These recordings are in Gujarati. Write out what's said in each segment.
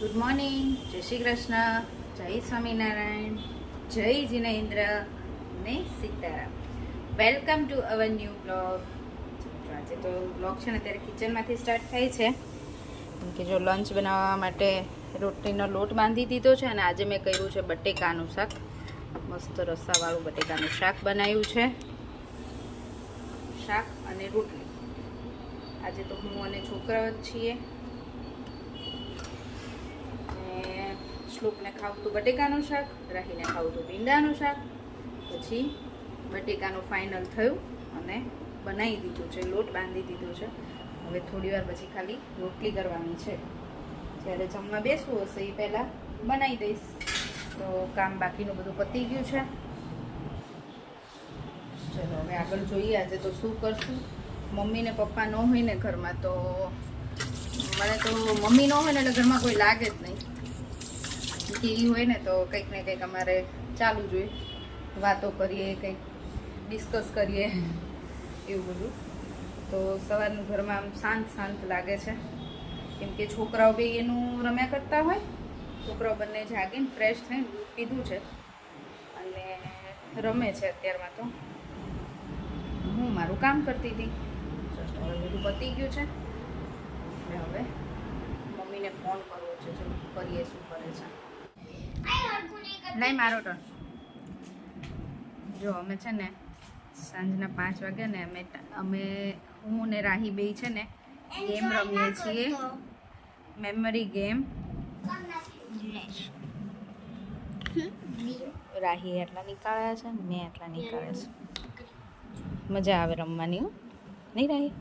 ગુડ મોર્નિંગ, જય શ્રી કૃષ્ણ, જય સ્વામિનારાયણ, જય જિનેન્દ્ર ને Sitaram. Welcome to our new blog. આજે તો બ્લોગ છે ને અત્યારે કિચનમાંથી સ્ટાર્ટ થાય છે, કેમ કે જો લંચ બનાવવા માટે રોટલીનો લોટ બાંધી દીધો છે અને આજે મેં કર્યું છે બટેકાનું શાક. મસ્ત રસાવાળું બટેકાનું શાક બનાવ્યું છે, શાક અને રોટલી. આજે તો હું અને છોકરાઓ જ છીએ. શ્લોકને ખાવું હતું બટેકાનું શાક, રાહીને ખાવું હતું ભીંડાનું શાક. પછી બટેકાનું ફાઇનલ થયું અને બનાવી દીધું છે, લોટ બાંધી દીધું છે. હવે થોડી વાર પછી ખાલી રોટલી કરવાની છે. જ્યારે જમવા બેસવું હશે એ પહેલાં બનાવી દઈશ. તો કામ બાકીનું બધું પતી ગયું છે. ચલો હવે આગળ જોઈએ આજે તો શું કરશું. મમ્મી ને પપ્પા ન હોય ને ઘરમાં તો મને તો મમ્મી ન હોય ને એટલે ઘરમાં કોઈ લાગે જ નહીં. કે એ હોય ને તો કંઈક ને કંઈક અમારે ચાલુ જોઈએ, વાતો કરીએ, કંઈક ડિસ્કસ કરીએ, એવું બધું. તો સવારનું ઘરમાં આમ શાંત શાંત લાગે છે, કેમ કે છોકરાઓ બી એનું રમ્યા કરતા હોય. છોકરાઓ બંને જાગીને ફ્રેશ થઈને દૂધ પીધું છે અને રમે છે. અત્યારમાં તો હું મારું કામ કરતી હતી. જસ્ટ હવે બધું પતી ગયું છે એટલે હવે મમ્મીને ફોન કરવો છે. ચલો કરીએ શું કરે છે. નહીં મારો ટર્ન. જો અમે છે ને સાંજના 5 વાગે ને અમે હું ને રાહી બે છે ને ગેમ રમીએ છીએ, મેમરી ગેમ. રાહી એટલા નીકાળ્યા છે, મેં એટલા નીકાળ્યા છે. મજા આવે રમવાની. નહીં રાહી?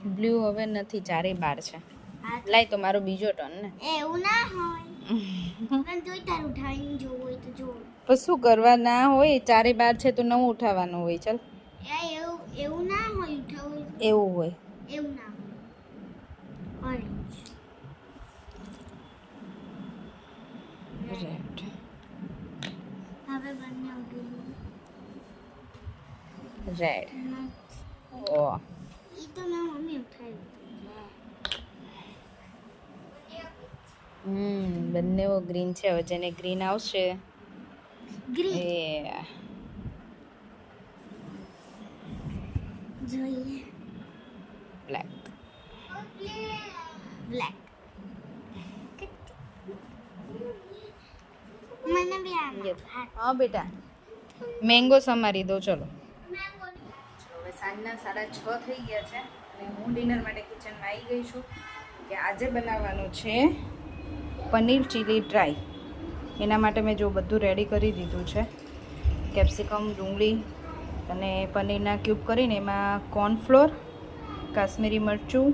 બ્લુ હવે નથી, 4 બાર છે. લાય તો મારો બીજો ટર્ન ને. એવું ના હોય. પણ જોઈ તાર ઉઠાવીને જોવું હોય તો જો. પણ શું કરવા ના હોય, 4 બાર છે તો નવું ઉઠાવવાનું હોય. ચાલ એવું ના હોય ઉઠાવું. એવું હોય. એવું ના હોય. રેડ. હવે બંને ઉઠી. રેડ. ઓ ઈ તો મેં મમ્મી ઉઠાવી. બંને ગ્રીન છે. હવે જેને ગ્રીન આવશે ગ્રીન એ જોઈએ. બ્લેક. બ્લેક. મને બી હા બેટા, મેંગો સમારી દો. ચલો હવે સાંજના 6:30 થઈ ગયા છે અને હું ડિનર માટે કિચનમાં આવી ગઈ છું. કે આજે બનાવવાનું છે પનીર ચીલી ડ્રાય. એના માટે મેં જો બધું રેડી કરી દીધું છે. કેપ્સિકમ, ડુંગળી અને પનીરના ક્યુબ કરીને એમાં કોર્નફ્લોર, કાશ્મીરી મરચું,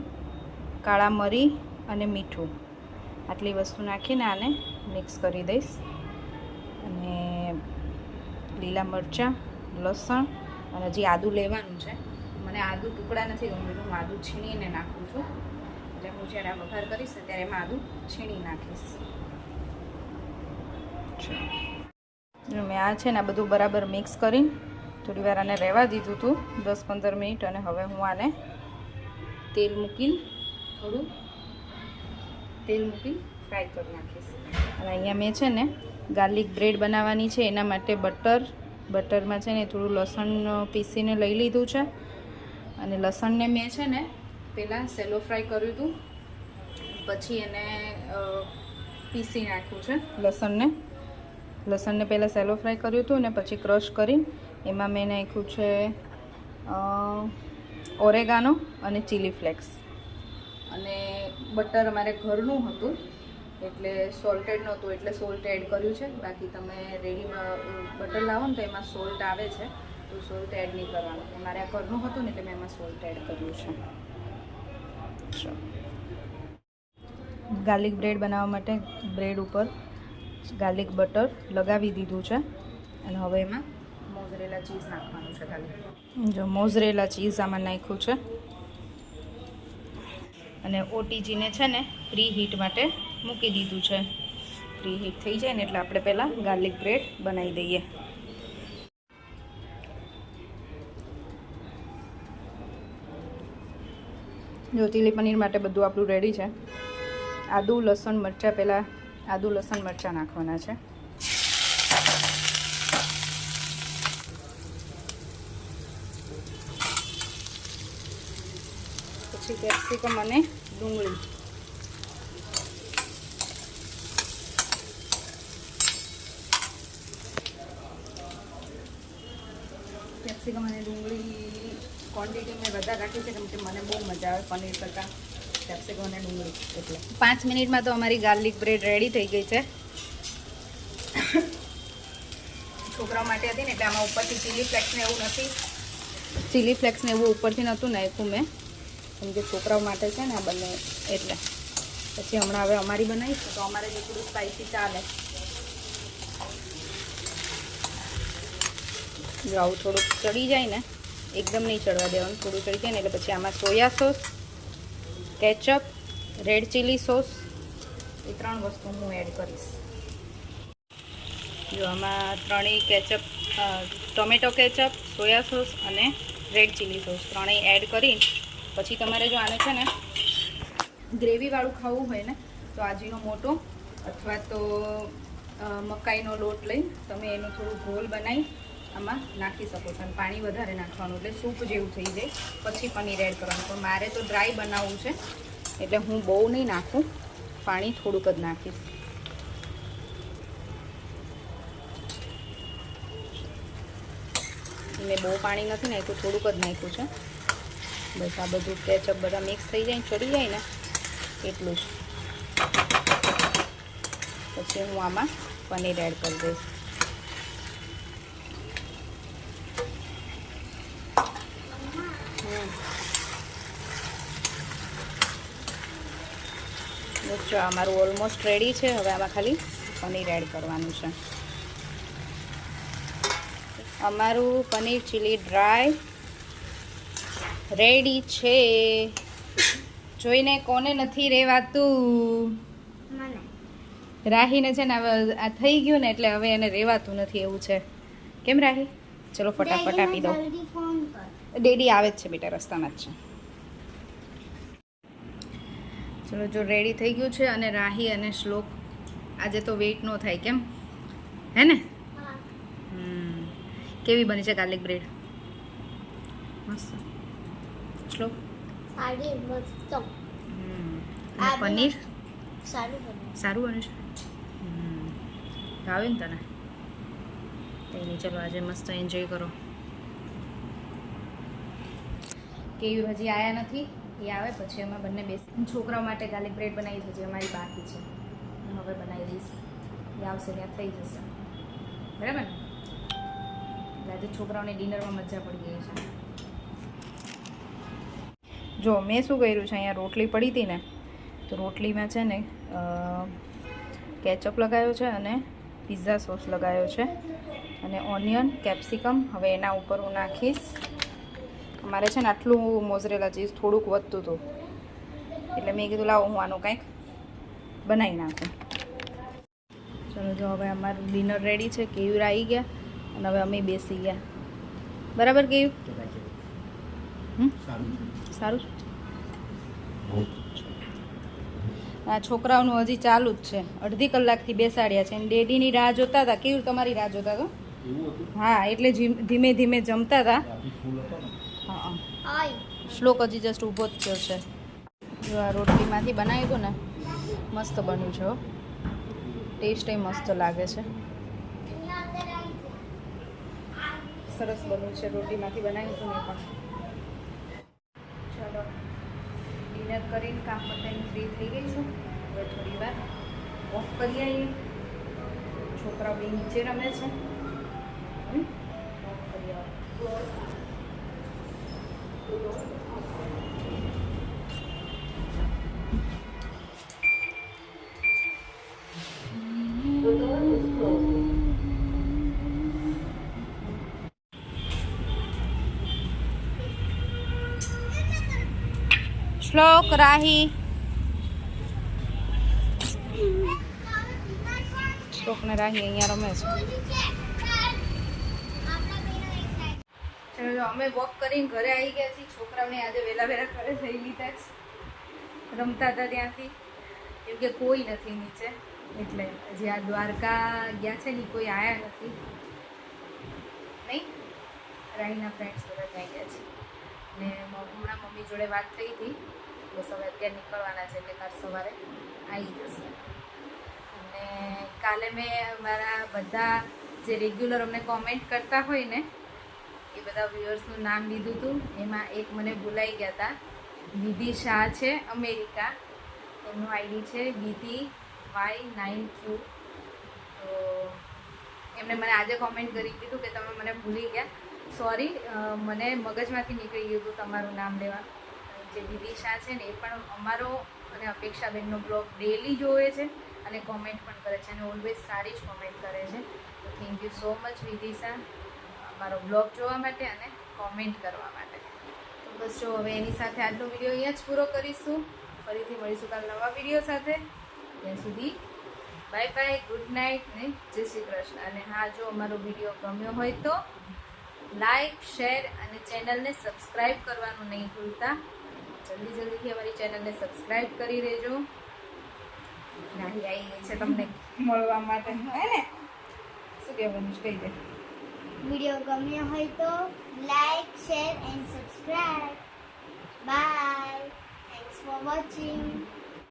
કાળા મરી અને મીઠું, આટલી વસ્તુ નાખીને આને મિક્સ કરી દઈશ. અને લીલા મરચાં, લસણ અને હજી આદું લેવાનું છે. મને આદું ટુકડા નથી ગમતું, હું આદું છીણીને નાખું છું. એટલે હું જ્યારે આ વઘાર કરીશ ને ત્યારે એમાં આદું છીણી નાખીશ. મેં આ છે ને આ બધું બરાબર મિક્સ કરીને થોડી વાર આને રહેવા દીધું હતું, 10-15 મિનિટ. અને હવે હું આને તેલ મૂકીને ફ્રાય કરી નાખીશ. અને અહીંયા મેં છે ને ગાર્લિક બ્રેડ બનાવવાની છે. એના માટે બટરમાં છે ને થોડું લસણ પીસીને લઈ લીધું છે. અને લસણને મેં છે ને પહેલાં સેલો ફ્રાય કર્યું હતું, પછી એને પીસી નાખ્યું છે. લસણને પહેલાં સેલો ફ્રાય કર્યું હતું અને પછી ક્રશ કરીને એમાં મેં નાખ્યું છે ઓરેગાનો અને ચીલી ફ્લેક્સ. અને બટર અમારે ઘરનું હતું એટલે સોલ્ટેડ નહોતું એટલે સોલ્ટ એડ કર્યું છે. બાકી તમે રેડી બટર લાવો ને તો એમાં સોલ્ટ આવે છે, તો સોલ્ટ એડ નહીં કરવાનું. અમારે આ ઘરનું હતું ને એટલે મેં એમાં સોલ્ટ એડ કર્યું છે. ગાર્લિક બ્રેડ બનાવવા માટે બ્રેડ ઉપર ગાર્લિક બટર લગાવી દીધું છે. અને હવે એમાં મોઝરેલા ચીઝ નાખવાનું છે. ખાલી જો મોઝરેલા ચીઝ આમાં નાખ્યું છે. અને ઓટીજીને છે ને પ્રી હીટ માટે મૂકી દીધું છે. પ્રી હીટ થઈ જાય ને એટલે આપણે પહેલાં ગાર્લિક બ્રેડ બનાવી દઈએ. જો ચીલી પનીર માટે બધું આપણું રેડી છે. આદુ લસણ મરચાં, પહેલાં આદુ લસણ મરચાં નાખવાના છે. પછી કેપ્સિકમ અને ડુંગળી. કેપ્સિકમ અને ડુંગળી ક્વોન્ટિટી મેં વધારે રાખી છે કેમ કે મને બહુ મજા આવે પનીર કરતાં કેપ્સિકમ અને ડુંગળી. એટલે 5 મિનિટમાં તો અમારી ગાર્લિક બ્રેડ રેડી થઈ ગઈ છે. છોકરાઓ માટે હતી ને એટલે આમાં ઉપરથી ચીલી ફ્લેક્સને એવું નથી, ચીલી ફ્લેક્સને એવું ઉપરથી નહોતું નાખ્યું મેં કેમ કે છોકરાઓ માટે છે ને આ બંને એટલે. પછી હમણાં હવે અમારી બનાવીશું તો અમારે જે થોડું સ્પાઇસી ચાલે. જો આવું થોડુંક ચડી જાય ને, એકદમ નહીં ચડવા દેવાનું, થોડું ચડી જાય ને એટલે પછી આમાં soya sauce, ketchup, red chilli sauce એ 3 વસ્તુ હું એડ કરીશ. જો આમાં ત્રણેય ketchup, tomato ketchup, soya sauce અને રેડ ચીલી સોસ ત્રણેય એડ કરી પછી તમારે જો આને છે ને ગ્રેવીવાળું ખાવું હોય ને તો આજીનો મોટો અથવા તો મકાઈનો લોટ લઈ તમે એનું થોડું ઘોલ બનાવી આમાં નાખી શકો છો અને પાણી વધારે નાખવાનું એટલે સૂપ જેવું થઈ જાય. પછી પનીર એડ કરવાનું. પણ મારે તો ડ્રાય બનાવવું છે એટલે હું બહુ નહીં નાખું, પાણી થોડુંક જ નાખીશ. મેં બહુ પાણી નથી નાખ્યું, થોડુંક જ નાખ્યું છે. બસ આ બધું કેચઅપ બધા મિક્સ થઈ જાય, ચડી જાય ને એટલું જ. પછી હું આમાં પનીર એડ કરી દઈશ. જો અમારું ઓલમોસ્ટ રેડી છે. હવે આમાં ખાલી પનીર એડ કરવાનું છે. અમારું પનીર ચીલી ડ્રાય રેડી છે. જોઈને કોને નથી રહેવાતું? રાહીને છે ને હવે આ થઈ ગયું ને એટલે હવે એને રહેવાતું નથી એવું છે. કેમ રાહી? ચલો ફટાફટ આપી દો. ડેડી આવે જ છે બેટા, રસ્તામાં જ છે. ચલો જો રેડી થઈ ગયું છે. અને રાહી અને શ્લોક આજે તો વેઇટ ન થાય કેમ હે ને? કેવી બની છે ગાર્લિક બ્રેડ? મસ્ત. શ્લોક સારી મસ્ત. પનીર સારું બન્યું. સારું બન્યું છે. ભાવે ને તને? કંઈ નહીં, ચલો આજે મસ્ત એન્જોય કરો. કેવી હજી આવ્યા નથી, એ આવે પછી અમે બંને બેસી છોકરાઓ માટે ગાર્લિક બ્રેડ બનાવી છે જે અમારી બાકી છે. હું હવે બનાવી દઈશ. એ આવશે ત્યાં થઈ જશે. બરાબર ને? આજે છોકરાઓને ડિનરમાં મજા પડી ગઈ છે. જો મેં શું કર્યું છે, અહીંયા રોટલી પડી હતી ને તો રોટલીમાં છે ને કેચઅપ લગાવ્યો છે અને પિઝા સોસ લગાવ્યો છે અને ઓનિયન, કેપ્સિકમ. હવે એના ઉપર હું નાખીશ. અમારે છે ને આટલું મોઝરેલા ચીઝ થોડુંક વધતું હતું એટલે મેં કીધું લાવો હું આનું કંઈક બનાવી નાખું. ચલો જો હવે અમારું ડિનર રેડી છે. કેયુર આવી ગયા અને હવે અમે બેસી ગયા. બરાબર કેયું? સારું. આ છોકરાઓનું હજી ચાલુ જ છે. અડધી કલાકથી બેસાડ્યા છે અને ડેડીની રાહ જોતા હતા. કેવું તમારી રાહ જોતા હતો? હા, એટલે ધીમે ધીમે જમતા હતા. હા, શ્લોક હજી જસ્ટ ઊભો જ થયો છે. જો આ રોટલીમાંથી બનાવ્યું હતું ને મસ્ત બન્યું છે. ટેસ્ટ મસ્ત લાગે છે. સરસ બન્યું છે. રોટલીમાંથી બનાવ્યું હતું ને પણ. ચાલો ડિનર કરીને કામ પતાવીને ફ્રી થઈ ગઈ છું. હવે થોડી વાર વોક કરી આવીએ. છોકરાઓ બી નીચે રમે છે. વોક કરી આવો. શ્લોક, રાહી. શ્લોક ને રાહી અહીંયા રમે છે. ચલો અમે વોક કરીને ઘરે આવી ગયા છીએ. છોકરાઓને આજે વહેલા ઘરે જઈ લીધા છે. રમતા હતા ત્યાંથી, કેમ કે કોઈ નથી નીચે, એટલે હજી આ દ્વારકા ગયા છે ને ઈ કોઈ આયા નથી નહીં. રાઈના ફ્રેન્ડ્સ બધા ત્યાં ગયા છે. ને હમણાં મમ્મી જોડે વાત થઈ હતી, બસ હવે અત્યારે નીકળવાના છે એટલે કાલ સવારે આવી જશે. અને કાલે મેં મારા બધા જે રેગ્યુલર અમને કોમેન્ટ કરતા હોય ને એ બધા વ્યુઅર્સનું નામ લીધું હતું. એમાં એક મને ભૂલાઈ ગયા હતા, વિધિ શાહ છે અમેરિકા, એમનું આઈડી છે VTY9Q. તો એમણે મને આજે કોમેન્ટ કરી કીધું કે તમે મને ભૂલી ગયા, સોરી, મને મગજમાંથી નીકળી ગયું હતું તમારું નામ લેવા. જે વિધિ શાહ છે ને એ પણ અમારો અને અપેક્ષાબેનનો બ્લોગ ડેલી જોવે છે અને કોમેન્ટ પણ કરે છે, અને ઓલવેઝ સારી જ કોમેન્ટ કરે છે. તો થેન્ક યુ સો મચ વિધિ શાહ, મારો બ્લોગ જોવા માટે અને કોમેન્ટ કરવા માટે. તો બસ જો હવે એની સાથે આજનો વિડીયો અહીંયા જ પૂરો કરીશું. ફરીથી મળીશું કાલ નવા વિડીયો સાથે. ત્યાં સુધી બાય બાય, ગુડ નાઇટ ને જય શ્રી કૃષ્ણ. અને હા, જો અમારો વિડીયો ગમ્યો હોય તો લાઈક, શેર અને ચેનલને સબસ્ક્રાઈબ કરવાનું નહીં ભૂલતા. જલ્દીથી અમારી ચેનલને સબસ્ક્રાઈબ કરી દેજો. રાહી આવી ગઈ છે તમને મળવા માટે, હે ને? શું કહેવાનું છે, કહી દે. વિડીયો ગમ્યો હોય તો like, share and subscribe. Bye. Thanks for watching.